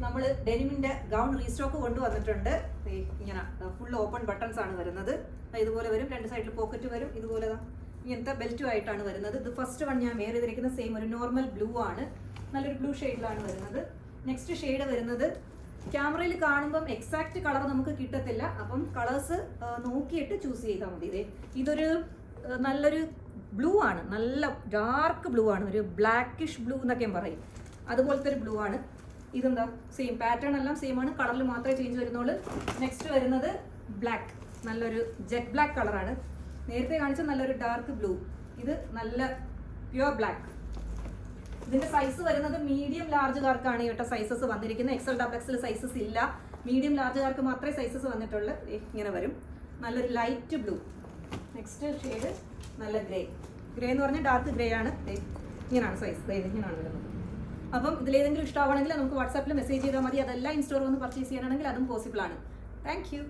നമ്മൾ ഡെനിമിന്റെ gown restock കൊണ്ടുവന്നിട്ടുണ്ട്. ഇങ്ങനെ ഫുൾ ഓപ്പൺ ബട്ടൺസ് ആണ് വരുന്നത്. ഇതുപോലെ വരും, രണ്ട് സൈഡിൽ പോക്കറ്റ് വരും. ഇതുപോലെ ഇങ്ങനത്തെ ബെൽറ്റും ആയിട്ടാണ് വരുന്നത്. ഇത് ഫസ്റ്റ് വൺ ഞാൻ വെയർ ചെയ്തിരിക്കുന്ന സെയിം ഒരു നോർമൽ ബ്ലൂ ആണ്, നല്ലൊരു ബ്ലൂ ഷെയ്ഡിലാണ് വരുന്നത്. നെക്സ്റ്റ് ഷെയ്ഡ് വരുന്നത് ക്യാമറയിൽ കാണുമ്പം എക്സാക്ട് കളർ നമുക്ക് കിട്ടത്തില്ല, അപ്പം കളേഴ്സ് നോക്കിയിട്ട് ചൂസ് ചെയ്താൽ മതി. ഇതൊരു നല്ലൊരു ബ്ലൂ ആണ്, നല്ല ഡാർക്ക് ബ്ലൂ ആണ്, ഒരു ബ്ലാക്കിഷ് ബ്ലൂ എന്നൊക്കെ പറയും, അതുപോലത്തെ ഒരു ബ്ലൂ ആണ്. ഇതെന്താ സെയിം പാറ്റേൺ എല്ലാം സെയിം ആണ്, കളറിൽ മാത്രമേ ചേഞ്ച് വരുന്നുള്ളൂ. നെക്സ്റ്റ് വരുന്നത് ബ്ലാക്ക്, നല്ലൊരു ജെറ്റ് ബ്ലാക്ക് കളറാണ്. നേരത്തെ കാണിച്ച നല്ലൊരു ഡാർക്ക് ബ്ലൂ, ഇത് നല്ല പ്യുവർ ബ്ലാക്ക്. ഇതിന്റെ സൈസ് വരുന്നത് മീഡിയം ലാർജുകാർക്കാണ് കേട്ടോ സൈസസ് വന്നിരിക്കുന്നത്. എക്സൽ ഡബിൾ എക്സൽ സൈസസ് ഇല്ല, മീഡിയം ലാർജുകാർക്ക് മാത്രമേ സൈസസ് വന്നിട്ടുള്ളൂ. ഇങ്ങനെ വരും, നല്ലൊരു ലൈറ്റ് ബ്ലൂ. നെക്സ്റ്റ് ഷെയ്ഡ് നല്ല ഗ്രേ, ഗ്രേ എന്ന് പറഞ്ഞാൽ ഡാർക്ക് ഗ്രേ ആണ്. ഇങ്ങനെയാണ് സൈസ്, ഇങ്ങനെയാണ് വരുന്നത്. അപ്പം ഇതിലേതെങ്കിലും ഇഷ്ടമാണെങ്കിൽ നമുക്ക് വാട്സാപ്പിൽ മെസ്സേജ് ചെയ്താൽ മതി. അതെല്ലാം ഇൻസ്റ്റോർ വന്ന് പർച്ചേസ് ചെയ്യാനാണെങ്കിൽ അതും പോസിബിൾ ആണ്. Thank you.